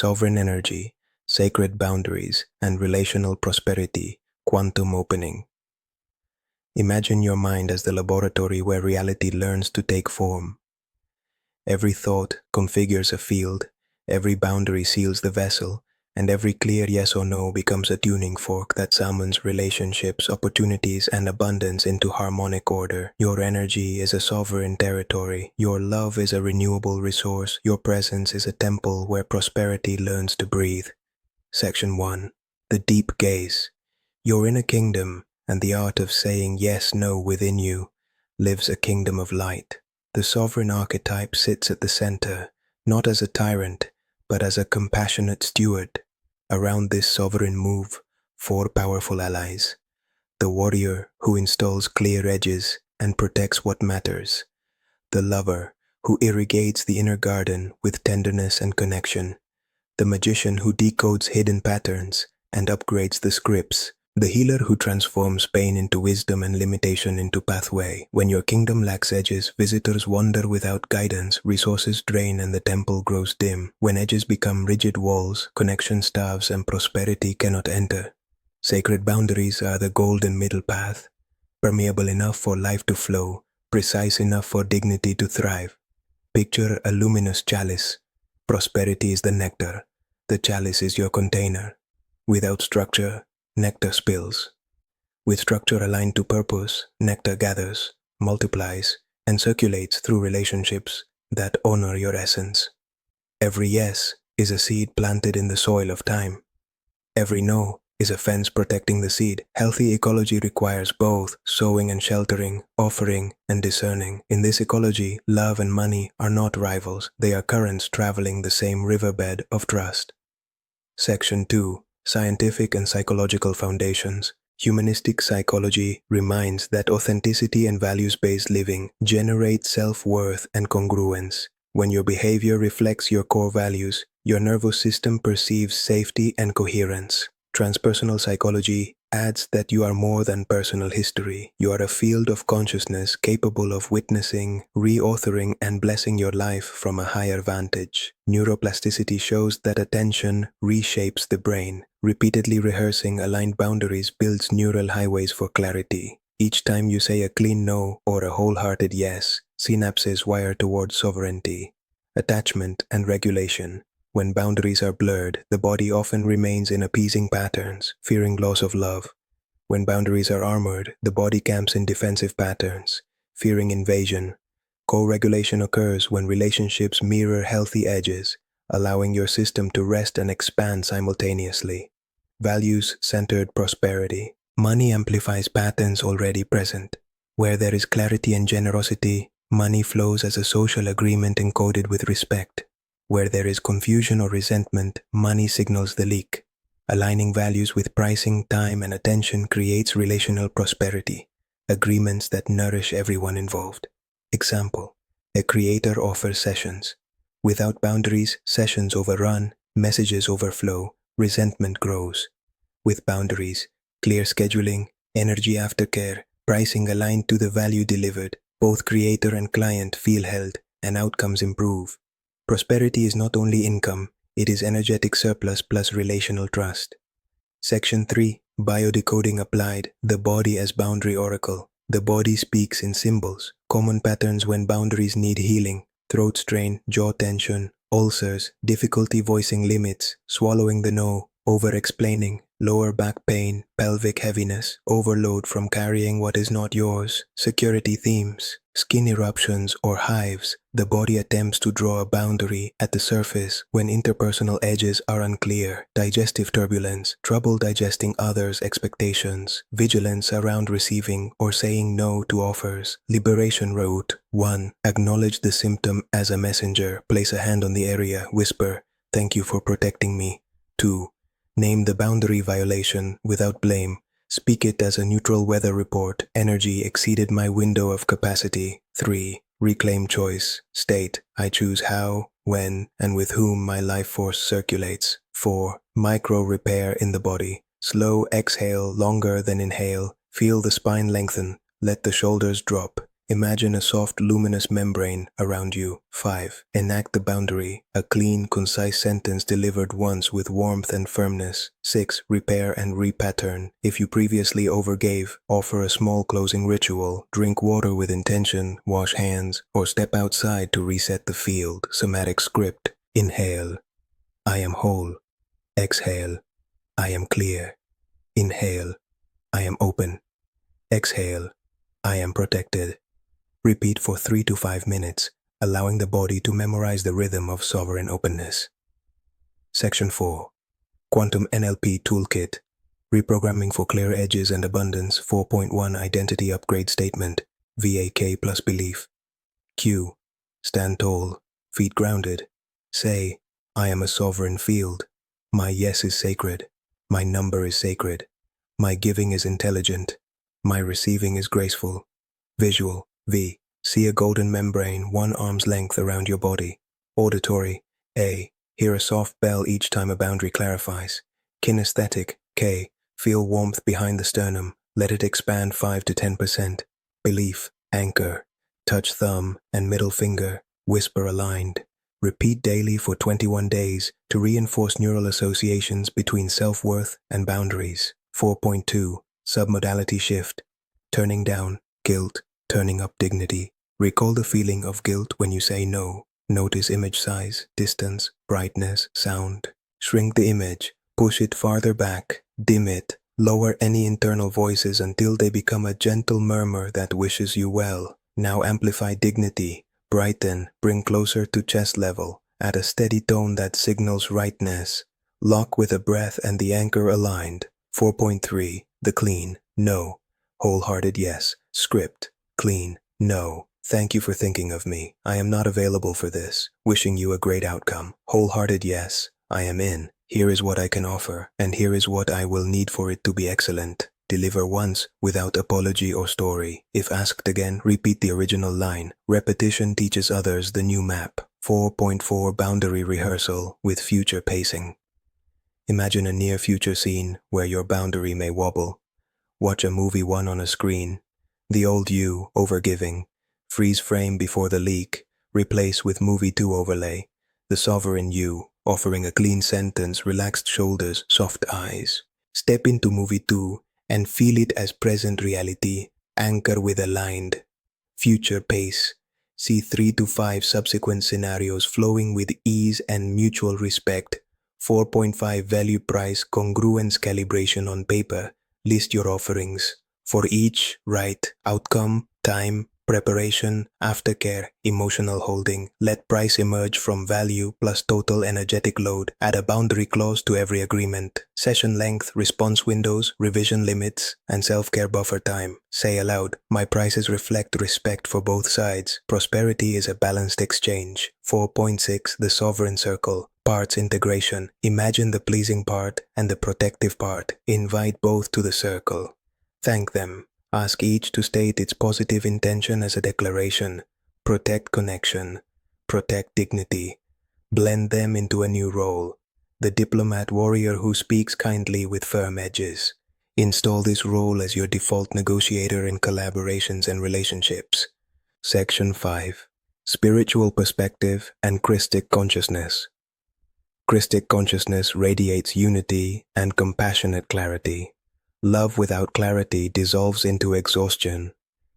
sovereign energy, sacred boundaries, and relational prosperity, quantum opening. Imagine your mind as the laboratory where reality learns to take form. Every thought configures a field, every boundary seals the vessel, and every clear yes or no becomes a tuning fork that summons relationships, opportunities, and abundance into harmonic order. Your energy is a sovereign territory. Your love is a renewable resource. Your presence is a temple where prosperity learns to breathe. Section 1. The Deep Gaze. You're in a kingdom, and the art of saying yes-no within you lives a kingdom of light. The sovereign archetype sits at the center, not as a tyrant, but as a compassionate steward. Around this sovereign move, 4 powerful allies. The warrior, who installs clear edges and protects what matters. The lover, who irrigates the inner garden with tenderness and connection. The magician, who decodes hidden patterns and upgrades the scripts. The healer, who transforms pain into wisdom and limitation into pathway. When your kingdom lacks edges, visitors wander without guidance, resources drain and the temple grows dim. When edges become rigid walls, connection starves and prosperity cannot enter. Sacred boundaries are the golden middle path, permeable enough for life to flow, precise enough for dignity to thrive. Picture a luminous chalice. Prosperity is the nectar. The chalice is your container. Without structure, nectar spills. With structure aligned to purpose, nectar gathers, multiplies, and circulates through relationships that honor your essence. Every yes is a seed planted in the soil of time. Every no is a fence protecting the seed. Healthy ecology requires both sowing and sheltering, offering and discerning. In this ecology, love and money are not rivals. They are currents traveling the same riverbed of trust. Section 2. Scientific and psychological foundations. Humanistic psychology reminds that authenticity and values-based living generate self-worth and congruence. When your behavior reflects your core values, your nervous system perceives safety and coherence. Transpersonal psychology adds that you are more than personal history. You are a field of consciousness capable of witnessing, reauthoring, and blessing your life from a higher vantage. Neuroplasticity shows that attention reshapes the brain. Repeatedly rehearsing aligned boundaries builds neural highways for clarity. Each time you say a clean no or a wholehearted yes, synapses wire towards sovereignty, attachment, and regulation. When boundaries are blurred, the body often remains in appeasing patterns, fearing loss of love. When boundaries are armored, the body camps in defensive patterns, fearing invasion. Co-regulation occurs when relationships mirror healthy edges, allowing your system to rest and expand simultaneously. Values-centered prosperity. Money amplifies patterns already present. Where there is clarity and generosity, money flows as a social agreement encoded with respect. Where there is confusion or resentment, money signals the leak. Aligning values with pricing, time, and attention creates relational prosperity, agreements that nourish everyone involved. Example: a creator offers sessions. Without boundaries, sessions overrun, messages overflow, resentment grows. With boundaries, clear scheduling, energy aftercare, pricing aligned to the value delivered, both creator and client feel held, and outcomes improve. Prosperity is not only income, it is energetic surplus plus relational trust. Section 3. Biodecoding applied. The body as boundary oracle. The body speaks in symbols. Common patterns when boundaries need healing. Throat strain, jaw tension, ulcers, difficulty voicing limits, swallowing the no, over-explaining, lower back pain, pelvic heaviness, overload from carrying what is not yours, security themes, skin eruptions or hives. The body attempts to draw a boundary at the surface when interpersonal edges are unclear, digestive turbulence, trouble digesting others' expectations, vigilance around receiving or saying no to offers. Liberation route. 1. Acknowledge the symptom as a messenger. Place a hand on the area, whisper, "Thank you for protecting me." 2. Name the boundary violation without blame. Speak it as a neutral weather report. Energy exceeded my window of capacity. 3. Reclaim choice. State, I choose how, when, and with whom my life force circulates. 4. Micro repair in the body. Slow exhale longer than inhale. Feel the spine lengthen. Let the shoulders drop. Imagine a soft, luminous membrane around you. 5. Enact the boundary, a clean, concise sentence delivered once with warmth and firmness. 6. Repair and repattern. If you previously overgave, offer a small closing ritual. Drink water with intention, wash hands, or step outside to reset the field. Somatic script. Inhale. I am whole. Exhale. I am clear. Inhale. I am open. Exhale. I am protected. Repeat for 3 to 5 minutes, allowing the body to memorize the rhythm of sovereign openness. Section 4. Quantum NLP Toolkit. Reprogramming for Clear Edges and Abundance. 4.1 Identity Upgrade Statement. VAK plus belief. Q. Stand tall, feet grounded. Say, I am a sovereign field. My yes is sacred. My number is sacred. My giving is intelligent. My receiving is graceful. Visual. V. See a golden membrane 1 arm's length around your body. Auditory. A. Hear a soft bell each time a boundary clarifies. Kinesthetic. K. Feel warmth behind the sternum. Let it expand 5 to 10%. Belief. Anchor. Touch thumb and middle finger. Whisper aligned. Repeat daily for 21 days to reinforce neural associations between self-worth and boundaries. 4.2. Submodality shift. Turning down guilt. Turning up dignity. Recall the feeling of guilt when you say no. Notice image size, distance, brightness, sound. Shrink the image. Push it farther back. Dim it. Lower any internal voices until they become a gentle murmur that wishes you well. Now amplify dignity. Brighten. Bring closer to chest level. Add a steady tone that signals rightness. Lock with a breath and the anchor aligned. 4.3. The clean. No. Wholehearted yes. Script. Clean. No. Thank you for thinking of me. I am not available for this. Wishing you a great outcome. Wholehearted yes. I am in. Here is what I can offer, and here is what I will need for it to be excellent. Deliver once, without apology or story. If asked again, repeat the original line. Repetition teaches others the new map. 4.4 Boundary rehearsal with future pacing. Imagine a near future scene where your boundary may wobble. Watch a movie 1 on a screen. The old you, overgiving. Freeze frame before the leak. Replace with movie 2 overlay. The sovereign you, offering a clean sentence, relaxed shoulders, soft eyes. Step into movie 2 and feel it as present reality. Anchor with aligned. Future pace. See 3 to 5 subsequent scenarios flowing with ease and mutual respect. 4.5 Value price congruence calibration on paper. List your offerings. For each, write outcome, time, preparation, aftercare, emotional holding. Let price emerge from value plus total energetic load. Add a boundary clause to every agreement. Session length, response windows, revision limits, and self-care buffer time. Say aloud, my prices reflect respect for both sides. Prosperity is a balanced exchange. 4.6 The Sovereign Circle. Parts integration. Imagine the pleasing part and the protective part. Invite both to the circle. Thank them. Ask each to state its positive intention as a declaration. Protect connection. Protect dignity. Blend them into a new role. The diplomat warrior who speaks kindly with firm edges. Install this role as your default negotiator in collaborations and relationships. Section 5. Spiritual perspective and Christic consciousness. Christic consciousness radiates unity and compassionate clarity. Love without clarity dissolves into exhaustion.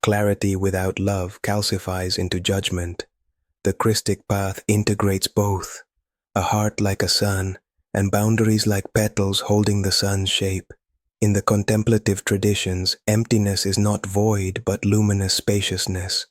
Clarity without love calcifies into judgment. The Christic path integrates both, a heart like a sun, and boundaries like petals holding the sun's shape. In the contemplative traditions, emptiness is not void but luminous spaciousness.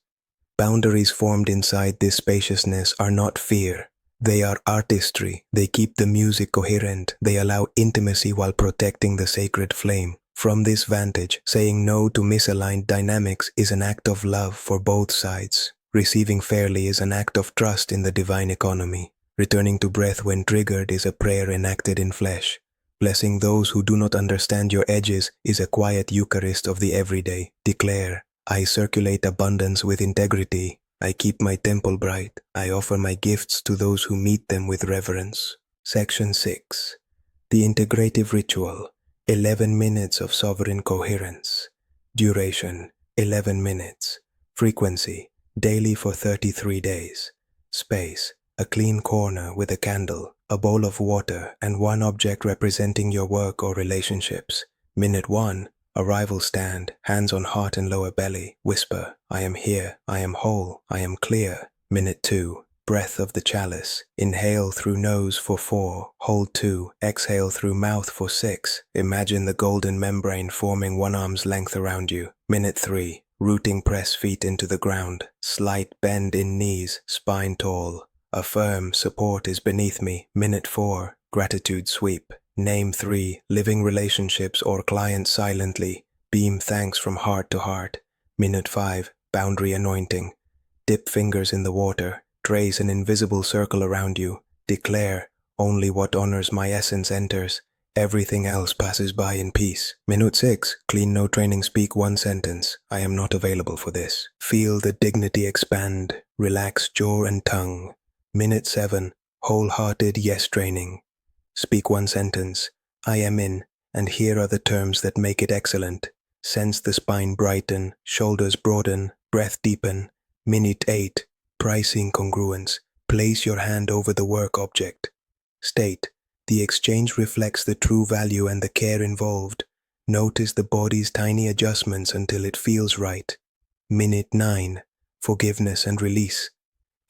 Boundaries formed inside this spaciousness are not fear. They are artistry. They keep the music coherent. They allow intimacy while protecting the sacred flame. From this vantage, saying no to misaligned dynamics is an act of love for both sides. Receiving fairly is an act of trust in the divine economy. Returning to breath when triggered is a prayer enacted in flesh. Blessing those who do not understand your edges is a quiet Eucharist of the everyday. Declare, I circulate abundance with integrity. I keep my temple bright. I offer my gifts to those who meet them with reverence. Section 6. The Integrative Ritual. 11 minutes of sovereign coherence. Duration, 11 minutes. Frequency, daily for 33 days. Space, a clean corner with a candle, a bowl of water, and one object representing your work or relationships. Minute 1, arrival stand, hands on heart and lower belly. Whisper, I am here, I am whole, I am clear. Minute 2, breath of the chalice. Inhale through nose for 4, hold 2, exhale through mouth for 6. Imagine the golden membrane forming one arm's length around you. Minute 3, rooting press feet into the ground. Slight bend in knees, spine tall. Affirm, support is beneath me. Minute 4, gratitude sweep. Name 3, living relationships or clients silently. Beam thanks from heart to heart. Minute 5, boundary anointing. Dip fingers in the water. Trace an invisible circle around you. Declare, only what honors my essence enters. Everything else passes by in peace. Minute 6, clean no training, speak one sentence. I am not available for this. Feel the dignity expand. Relax jaw and tongue. Minute 7, wholehearted yes training. Speak one sentence. I am in, and here are the terms that make it excellent. Sense the spine brighten, shoulders broaden, breath deepen. Minute 8, pricing congruence. Place your hand over the work object. State, the exchange reflects the true value and the care involved. Notice the body's tiny adjustments until it feels right. Minute 9, forgiveness and release.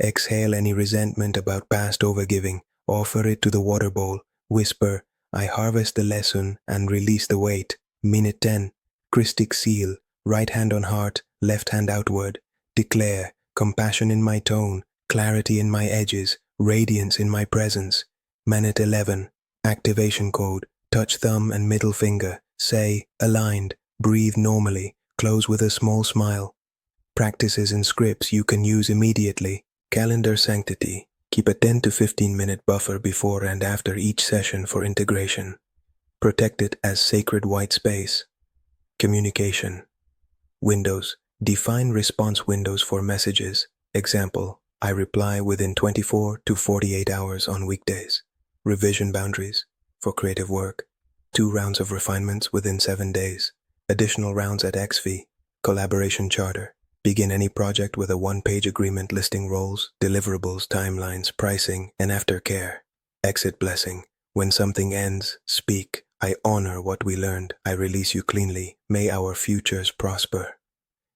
Exhale any resentment about past overgiving. Offer it to the water bowl. Whisper, I harvest the lesson and release the weight. Minute 10, Christic seal. Right hand on heart, left hand outward. Declare, compassion in my tone, clarity in my edges, radiance in my presence. Minute 11, activation code. Touch thumb and middle finger. Say, aligned. Breathe normally. Close with a small smile. Practices and scripts you can use immediately. Calendar sanctity. Keep a 10 to 15 minute buffer before and after each session for integration. Protect it as sacred white space. Communication. Windows. Define response windows for messages. Example, I reply within 24 to 48 hours on weekdays. Revision boundaries. For creative work, 2 rounds of refinements within 7 days. Additional rounds at XV. Collaboration charter. Begin any project with a 1-page agreement listing roles, deliverables, timelines, pricing, and aftercare. Exit blessing. When something ends, speak. I honor what we learned. I release you cleanly. May our futures prosper.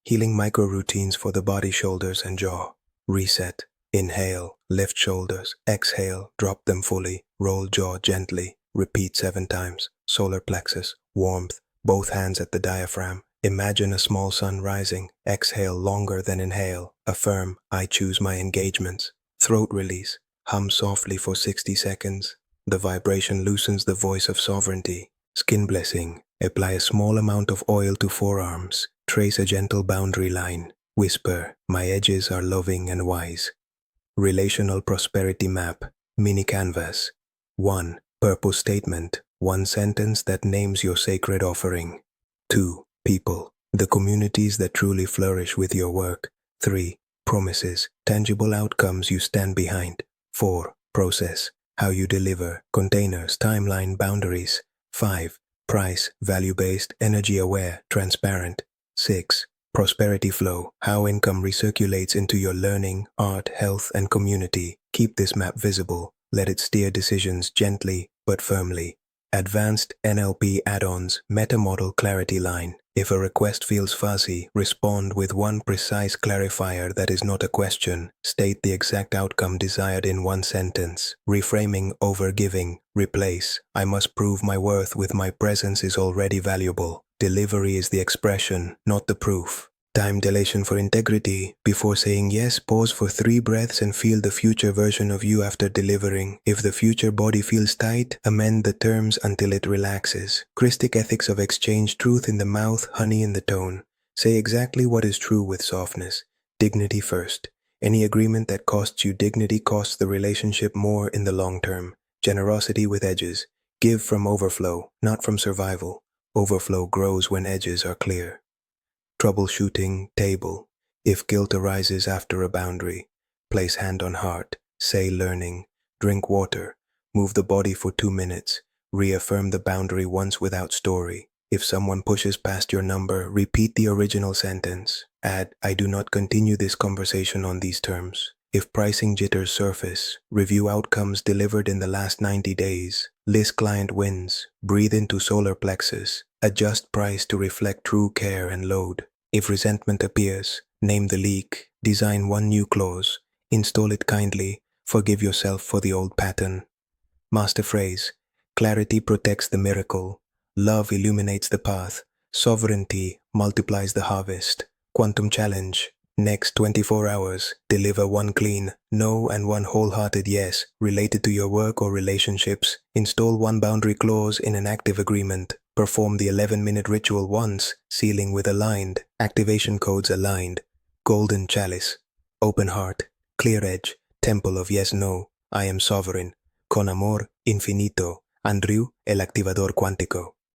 Healing micro-routines for the body, shoulders, and jaw. Reset. Inhale, lift shoulders. Exhale, drop them fully. Roll jaw gently. Repeat 7 times. Solar plexus, warmth. Both hands at the diaphragm. Imagine a small sun rising. Exhale longer than inhale. Affirm, I choose my engagements. Throat release. Hum softly for 60 seconds. The vibration loosens the voice of sovereignty. Skin blessing. Apply a small amount of oil to forearms. Trace a gentle boundary line. Whisper, my edges are loving and wise. Relational prosperity map. Mini canvas. 1. Purpose statement. 1 sentence that names your sacred offering. 2. People, the communities that truly flourish with your work. 3. Promises, tangible outcomes you stand behind. 4. Process, how you deliver, containers, timeline, boundaries. 5. Price, value-based, energy-aware, transparent. 6. Prosperity flow, how income recirculates into your learning, art, health, and community. Keep this map visible. Let it steer decisions gently but firmly. Advanced NLP add-ons, meta-model clarity line. If a request feels fuzzy, respond with one precise clarifier that is not a question. State the exact outcome desired in 1 sentence. Reframing over giving. Replace, I must prove my worth with my presence is already valuable. Delivery is the expression, not the proof. Time dilation for integrity. Before saying yes, pause for 3 breaths and feel the future version of you after delivering. If the future body feels tight, amend the terms until it relaxes. Christic ethics of exchange, truth in the mouth, honey in the tone. Say exactly what is true with softness. Dignity first. Any agreement that costs you dignity costs the relationship more in the long term. Generosity with edges. Give from overflow, not from survival. Overflow grows when edges are clear. Troubleshooting table. If guilt arises after a boundary, place hand on heart, say learning, drink water, move the body for 2 minutes, reaffirm the boundary once without story. If someone pushes past your number, repeat the original sentence. Add, I do not continue this conversation on these terms. If pricing jitters surface, review outcomes delivered in the last 90 days. List client wins. Breathe into solar plexus. Adjust price to reflect true care and load. If resentment appears, name the leak. Design one new clause. Install it kindly. Forgive yourself for the old pattern. Master phrase. Clarity protects the miracle. Love illuminates the path. Sovereignty multiplies the harvest. Quantum challenge. Next 24 hours, deliver one clean no and one wholehearted yes related to your work or relationships. Install one boundary clause in an active agreement. Perform the 11-minute ritual once, sealing with aligned. Activation codes aligned. Golden chalice. Open heart. Clear edge. Temple of yes no. I am sovereign. Con amor infinito. Andrew, el activador cuántico.